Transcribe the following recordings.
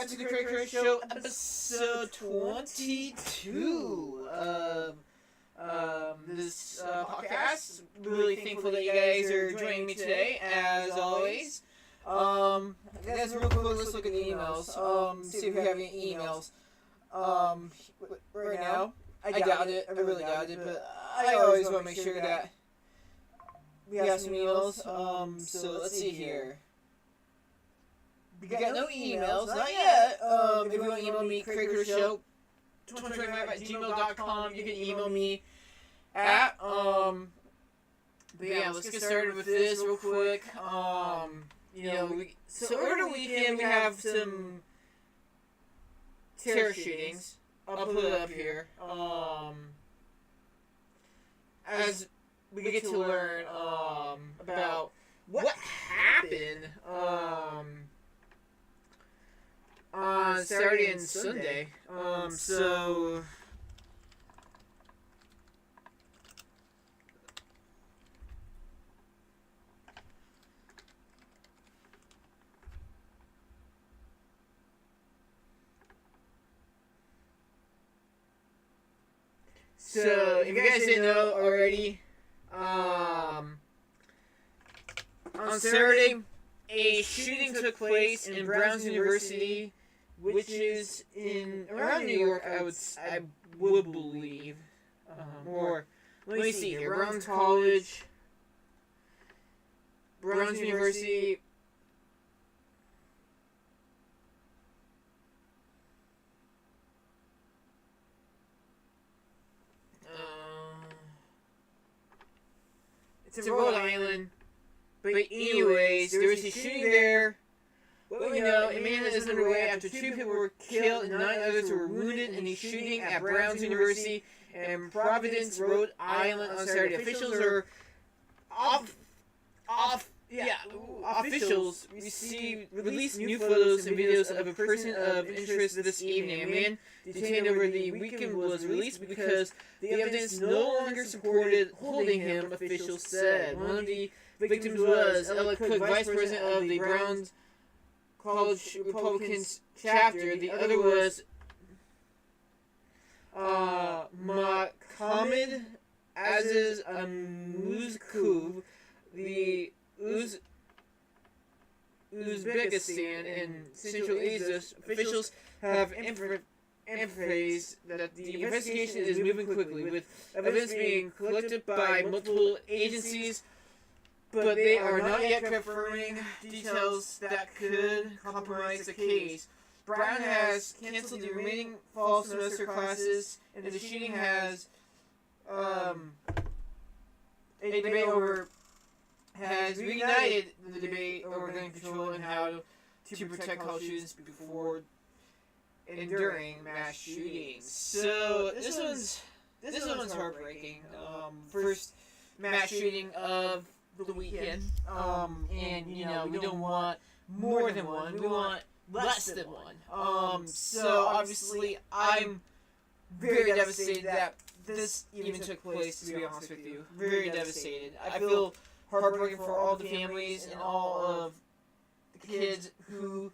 back to the Kraig Show, episode 22 of this podcast. Really thankful that you guys are joining me today, as always. Guys, real quick, let's look at the emails. See if we have any emails. Right now, I doubt it. I really doubt it, but I always want to make sure that we have some emails. So let's see here. We got no emails, not yet. If you want to email me, KraigShow2025@gmail.com. You can email me at, but yeah, let's get started with this real quick. So over the weekend we have some terror shootings. I'll put it up here. As we get to learn, about what happened, on Saturday and Sunday. So if you guys didn't know already, on Saturday, a shooting took place in Brown's University, which is around New York. I would believe, or let me see here. Brown's College, Brown's University. It's in Rhode Island. But anyways, there was a shooting there. What we know, a man is underway after 2 people were killed and 9 others were wounded in a shooting at Brown's University in Providence, Rhode Island on Saturday. Officials are officials released new photos and videos of a person of interest this evening. A man detained over the weekend was released because the evidence no longer supported holding him, officials said. One of the victims was Ella Cook, vice president of the Brown's College Republicans chapter. The other was Mohammed Aziz Muzkov, the Uzbekistan and Central Asia. Officials have emphasized that the investigation is moving quickly, with evidence being collected by multiple agencies, but they are not yet confirming details that could compromise the case. Brown has canceled the remaining fall semester classes, and the shooting has a debate over has reignited the debate over gun control and how to protect college students before and during mass shootings. So this one's heartbreaking. First mass shooting of the weekend. And we don't want more than one. We want less than one. So obviously I'm very devastated that this even took place, to be honest with you. Very devastated. I feel heartbroken for all the families and all of the kids who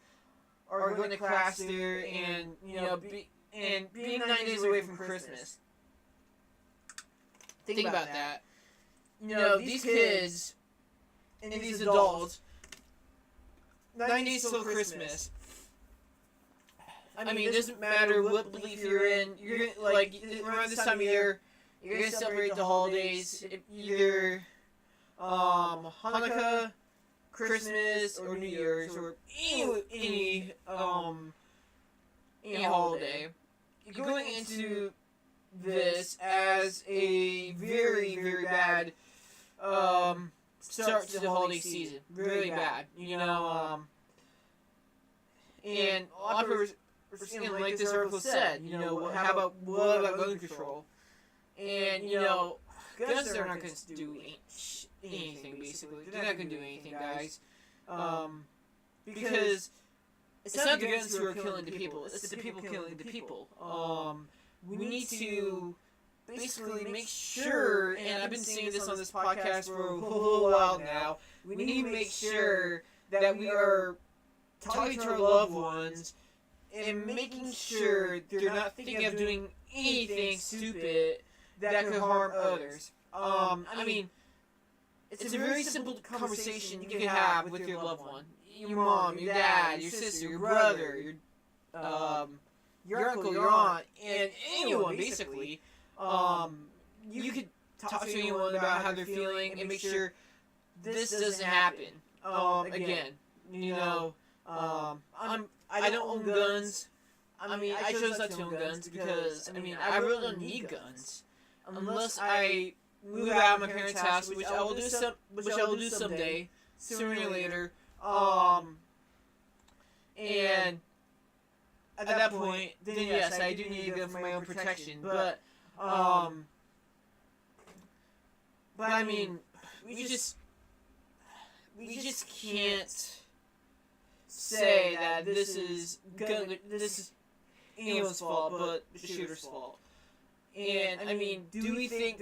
are going to class there, and being 9 days away from Christmas. Think about that. These kids and these adults, 9 days till Christmas. I mean, it doesn't matter what belief you're in. You're around this time of year, you're gonna celebrate the holidays. Either Hanukkah, Christmas, or New Year's, or any holiday. You're going into this as a very, very bad start to the holiday season. Really bad, and a lot of people are saying, like this article said, what about gun control? And guns are not going to do anything, basically. They're not going to do anything, guys. Because it's not the guns who are killing the people. It's the people killing the people. We need to basically make sure, and I've been saying this on this podcast for a little while now, we need to make sure that we are talking to our loved ones and making sure they're not thinking of doing anything stupid that could harm others. I mean, it's a very simple conversation you can have with your loved one. Your mom, your dad, your sister, your brother, your uncle, your aunt, and anyone basically. You could talk to anyone about how they're feeling and make sure this doesn't happen. Again, I don't own guns. I chose not to own guns because I really don't need guns unless I move out of my parents' house, which I will do someday, sooner or later. And at that point, then yes, I do need a gun for my own protection. But I mean, we just can't say that this is anyone's fault, but the shooter's fault. And I mean, do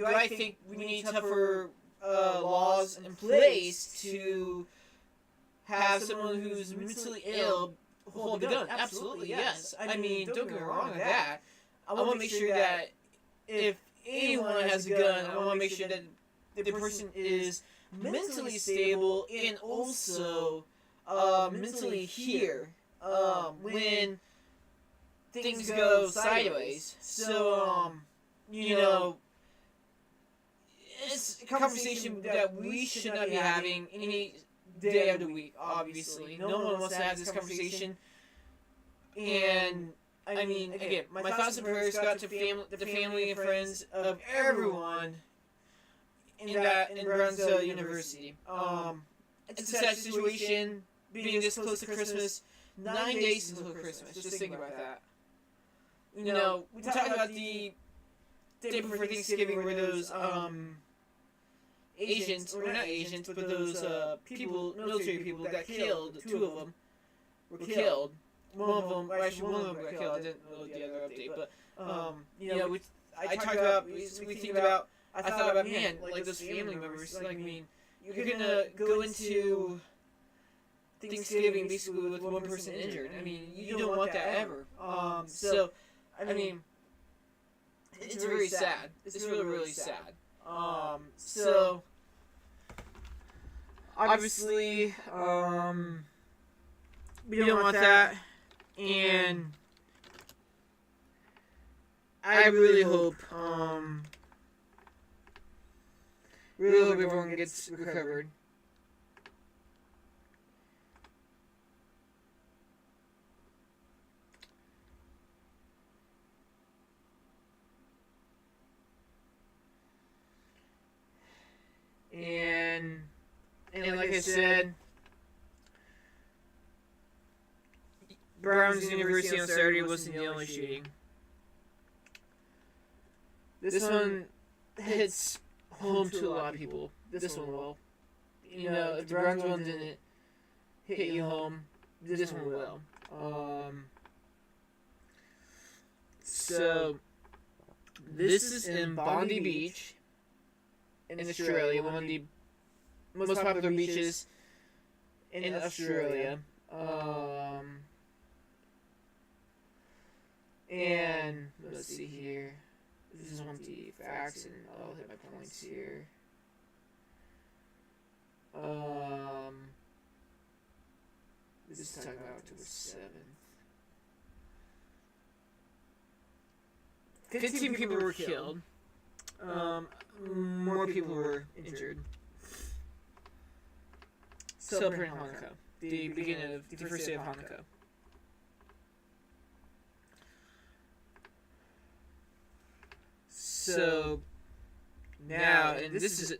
I think we need tougher laws in place to have someone who's mentally ill hold a gun? Absolutely, yes. I mean, don't get me wrong on that. I want to make sure that if anyone has a gun, I want to make sure that the person is mentally stable and also mentally here when things go sideways. So, it's a conversation that we should not be having any day of the week, obviously. No one wants to have this conversation. And, I mean, again, my thoughts and prayers go out to the family and friends of everyone in Brownsville University. It's a sad situation, being this close to Christmas, 9 days until Christmas. Just think about that. We talked about the day before Thanksgiving where those, agents, or not agents, but those, military people got killed. Two of them were killed. One of them got killed. I didn't know the other update, but, I thought about, man, like those family members, like, I mean, you're gonna go into Thanksgiving basically with one person injured. I mean, you don't want that ever. So, I mean, it's very sad. It's really, really sad. So, obviously, we don't want that, and I really hope everyone gets recovered. And like I said, Browns University on Saturday wasn't the only shooting. This one hits home to a lot of people. This one will. If the Browns one didn't hit you home, this one will. So, this is in Bondi Beach, in Australia, one of the most popular beaches in Australia. And let's see here. This is one of the facts, and I'll hit my points here. This is talking about October 7th. 15 people were killed. More people were injured. Celebrating Hanukkah, the beginning of the first day of Hanukkah. So now, and this is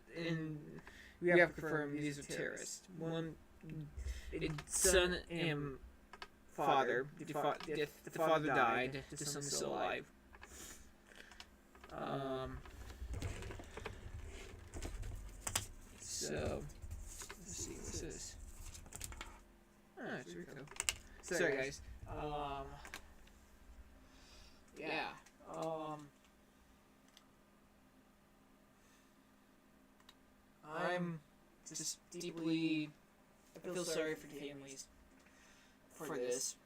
we have confirmed these are terrorists. One, son and father. The father died. The son is still alive. So let's see what's this. It's Rico. Sorry guys. Yeah. I'm just I feel sorry for the families for this.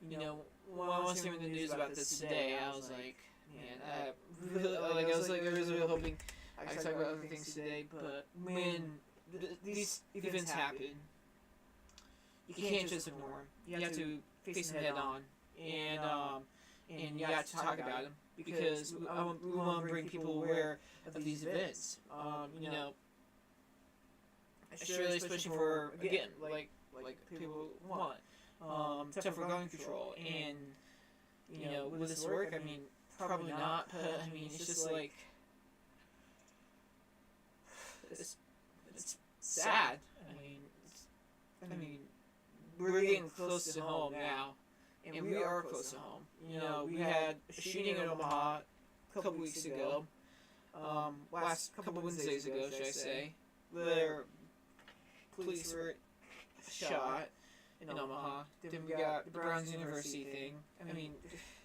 when I was hearing the news about this today, I was like, man, I was really hoping I could talk about other things today, but when these events happen, you can't just ignore them. You have to face them head on, and you have to talk about them because we want to bring people aware of these events. Australia is pushing for, again, like people want, tougher gun control, and will this work? I mean, probably not, but I mean, it's just like it's sad. I mean, we're getting close to home now, and we are close to home. We had a shooting in Omaha a couple weeks ago, last couple Wednesdays ago, should I say, where police were shot in Omaha. Then we got the Browns University thing. I mean,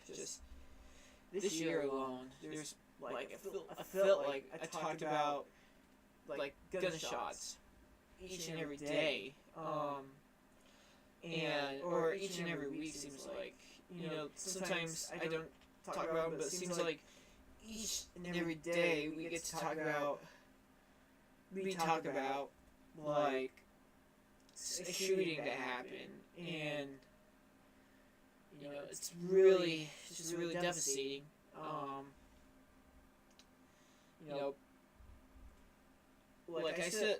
just this year alone, there's like I felt like I talked about like gunshots each and every day, or each and every week seems like. Sometimes I don't talk about them, but it seems like each and every day we get to talk about like a shooting that happened, and it's just really devastating. Like I said,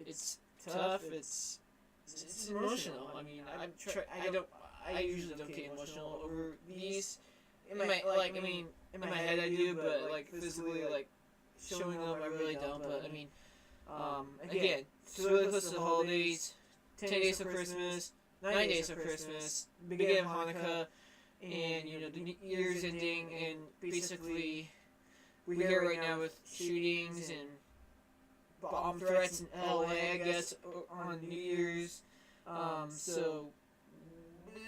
it's tough. It's emotional. I mean, I usually don't get emotional over these. In my head I do, but like physically, like showing them, I really don't. But I mean, again, it's really close to the holidays. 10 days of Christmas, 9 days of Christmas, beginning of Hanukkah, and the New Year's ending, and basically we're here right now with shootings and bomb threats in LA, I guess, on New Year's. So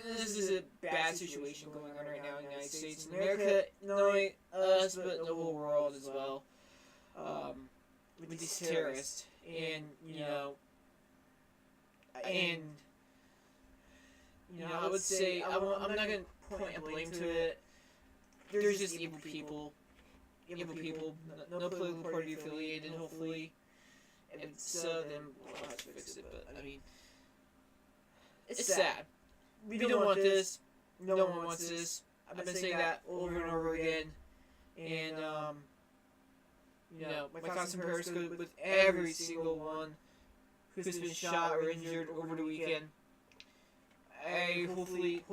this is a bad situation going on right now in the United States and America, not only us, but the whole world as well. With these terrorists, and I would say I'm not gonna point a blame to it. There's just evil people, no political party affiliated, hopefully. And so then we'll have to fix it. But I mean, it's sad. We don't want this. No one wants this. I've been saying that over and over again. And my thoughts and prayers go with every single one who's been shot or injured over the weekend. I hopefully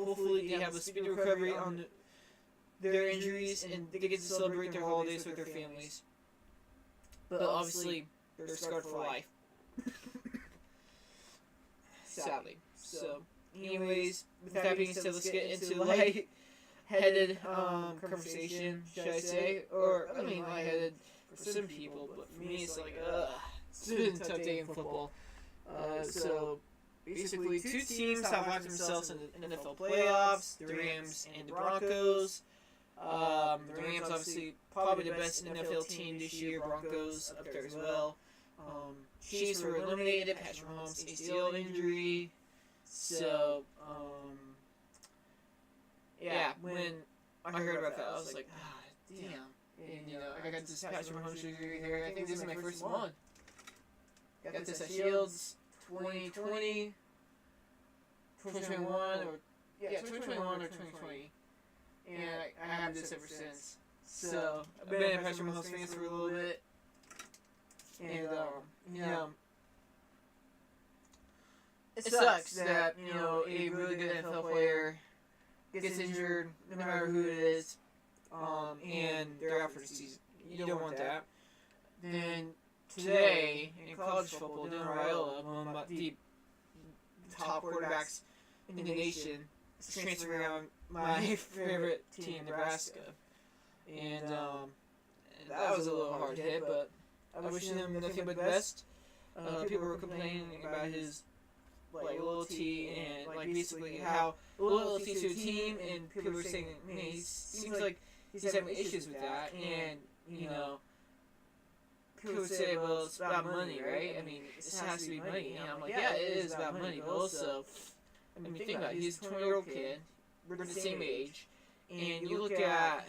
they have a speedy recovery on their injuries and they get to celebrate their holidays with their families. But obviously, they're scarred for life. Sadly. So, anyways, with that being said, let's get into light-headed conversation, should I say? Or, I mean, light-headed for some people, but for me, it's like, it's been a tough day in football. So, basically, two teams have locked themselves in the NFL playoffs, the Rams and the Broncos. The Rams, obviously, probably the best NFL team this year. Broncos up there as well. Chiefs were eliminated. Patrick Mahomes' ACL injury. So, yeah, when I heard about that, I was like, damn. And, I got this Patrick Mahomes injury here. I think this is my first one. Got this at Shields 2020, 2021, or 2020. And I have this ever since. So, I've been a Patrick Mahomes fan for a little bit. And, it sucks that, a really good NFL player gets injured, no matter who it is, and they're out for the season. You don't want that. Then, today, in college football, Dylan Raiola, one of the top quarterbacks in the nation, is transferring around my favorite team, Nebraska. And that was a little hard hit, but I wish him nothing but the best. People were complaining about his loyalty and basically how loyalty to a team, and people were saying, man, he seems like he's having issues with that, and people would say, well, it's about money, right? I mean, this has to be money, and I'm like, yeah, it is about money, but also I mean, think about it. He's a 20-year-old kid. We're the same age. And you look at,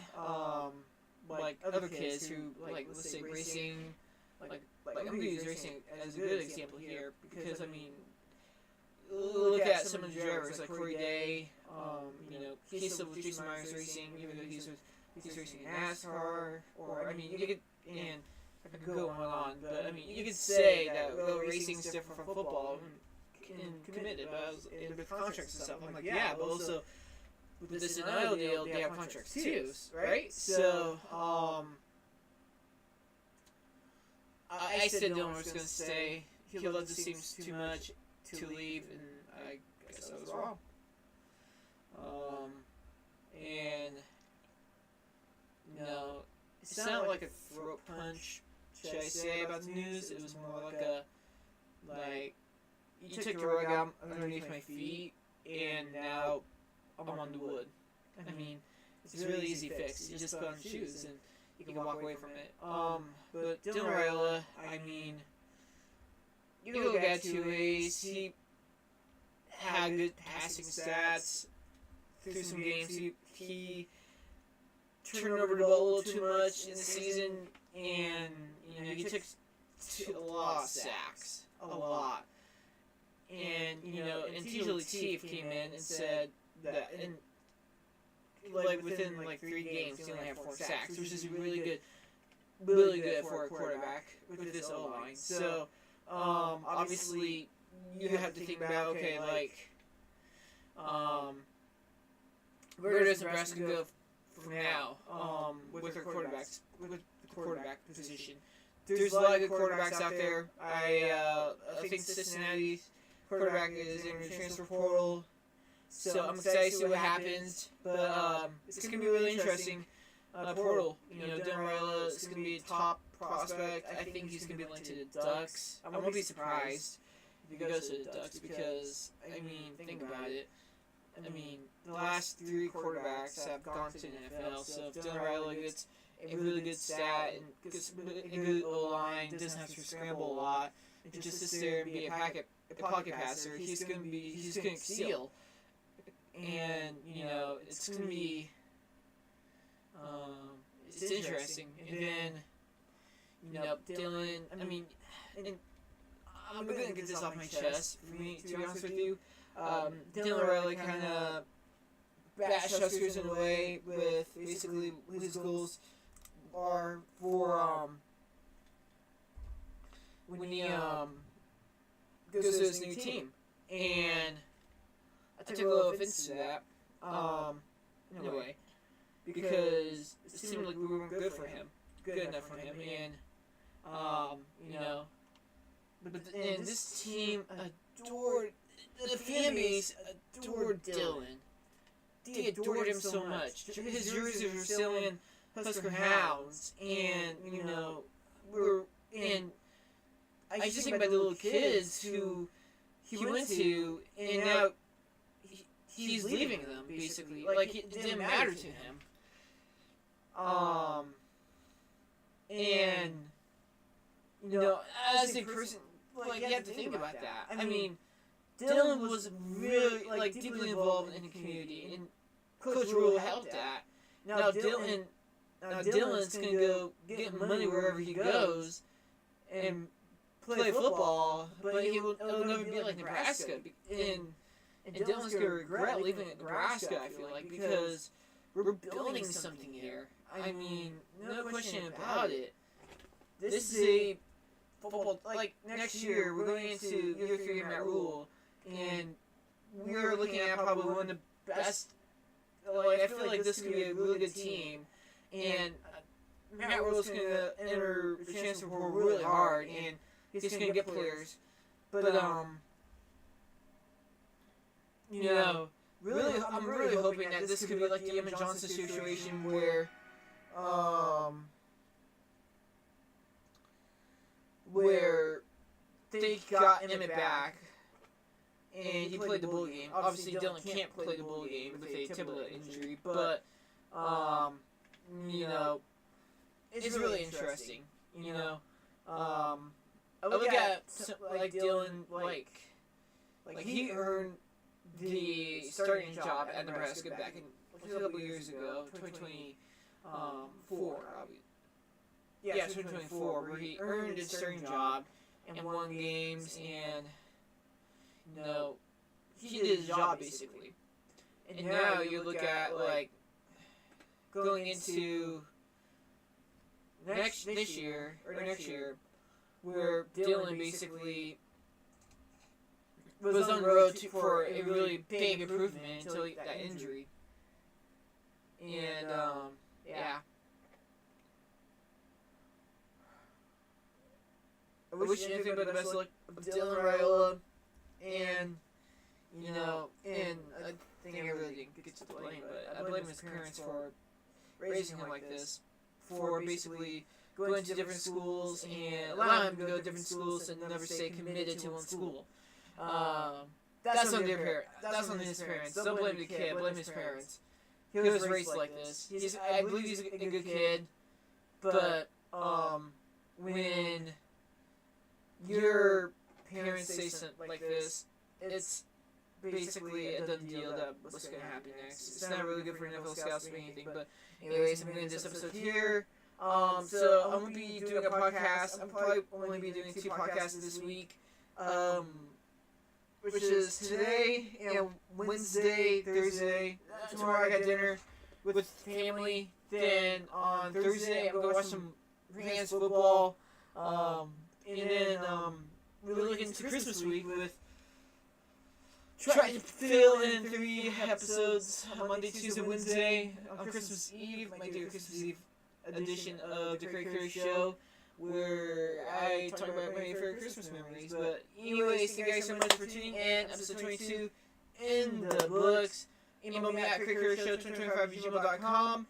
like, other kids who, like, let's say racing, like I'm going to use racing as a good example here, because, I mean, look at some of the drivers, like Kraig, he's still with Jason Myers Racing, even though he's racing in NASCAR, or, I mean, you could, and I could go on, but, I mean, you could say that, well, racing is different from football, and committed, and with contracts and stuff. I'm like, yeah, but also, with this NIL deal, they have contracts too, right? So, I said Dylan was going to stay. He loved the teams too much to leave, and I guess I was wrong. And, no, it's not like a throat punch, should I say, about the news. It was more like, you took the rug out underneath my feet, and now I'm on the wood. I mean, it's a really easy fix. You just put on shoes, and you can walk away from it. But Dylan Raiola, I mean, you look at 2 ways. He had good passing stats through some games. He turned over the ball a little too much in the season, and he took a lot of sacks, a lot. And and TJ Lateef came in and said that, and within 3 games, he only had 4 sacks, which is really good for a quarterback with this O line. So, obviously, you have to think about, okay, where does Nebraska go from now with their quarterbacks, with the quarterback position? There's a lot of good quarterbacks out there. I think Cincinnati's quarterback is in the transfer portal, so I'm excited to see what happens. But it's going to be really interesting. Portal, Dylan Raiola is going to be a top prospect. I think he's going to be linked to the Ducks. I won't be surprised if he goes to the Ducks because, I mean, think about it. I mean, the last 3 quarterbacks have gone to the NFL, so if Dylan Raiola gets a really good stat and gets a good O-line, doesn't have to scramble a lot, and just sits there and be a pocket passer, he's going to excel. And, it's going to be, it's interesting. And then, Dylan, I mean, and I'm going to get this off my chest, for me, to be honest with you. Dylan Raiola kind of bashed Huskers in a way with basically his goals are for, when he, goes to his new team. And I took a little offense to that, in a way, because it seemed like we weren't good enough for him, and, and this team adored, the fan base adored Dylan. They adored him so much. His jerseys were selling Husker Hounds, and, I just think about the little kids who he went to, and now he's leaving them, basically. Like, it didn't matter to him. And, as a person, you have to think about that. I mean, Dylan was really, deeply involved in the community, and Coach Rule helped that. Now, Dylan's going to go get money wherever he goes and play football, but it'll never be like Nebraska. And Dylan's going to regret leaving Nebraska, I feel like, because we're building something here. I mean, no question about it. This is a football, next year, we're going into year 3 of Matt Rule, and we're looking at probably one of the best, I feel like this could be a really good team, and Matt Rule's going to enter the transfer portal really hard, and he's going to get players, but, really, I'm really hoping that this could be like the Emmett Johnson situation where they got Emmett back, and he played the bowl game. Obviously, Dylan can't play the bowl game with a tibia injury, but, it's really interesting, I look at, Dylan, he earned the starting job at Nebraska back in a couple years ago, 2024, yeah, 2024, where he earned his starting job and won games, and he did his job basically. And now you look at like going into next year, where Dylan basically was on the road for a really big improvement until that injury. And yeah. I wish anything but the best luck of Dylan Raiola, and and I think I really didn't get to blame, but I blame his parents for raising him like this, for basically going to different schools and allowing him to go to different schools and never stay committed to one school. That's on their parents. That's on his parents. Don't blame the kid. Blame his parents. He was raised like this. I believe he's a good kid, but when your parents say something like this, it's basically a done deal that what's going to happen next. It's not really good for NFL scouts or anything, but anyways, I'm going to end this episode here. So I'm going to be doing a podcast. I'm probably only be doing 2 podcasts this week, which is today and Wednesday, Thursday. Tomorrow I got dinner with family. Then on Thursday I'm going to watch some Rams football. And then we're looking to Christmas week with trying to fill in 3 episodes on Monday, Tuesday, Wednesday. On Christmas Eve, might do a Christmas Eve edition of the Kraig Show, where I talk about my favorite Christmas memories. But anyways, thank you guys so much for tuning in. Episode 22 in the books. Email me at kraigshow2025@gmail.com.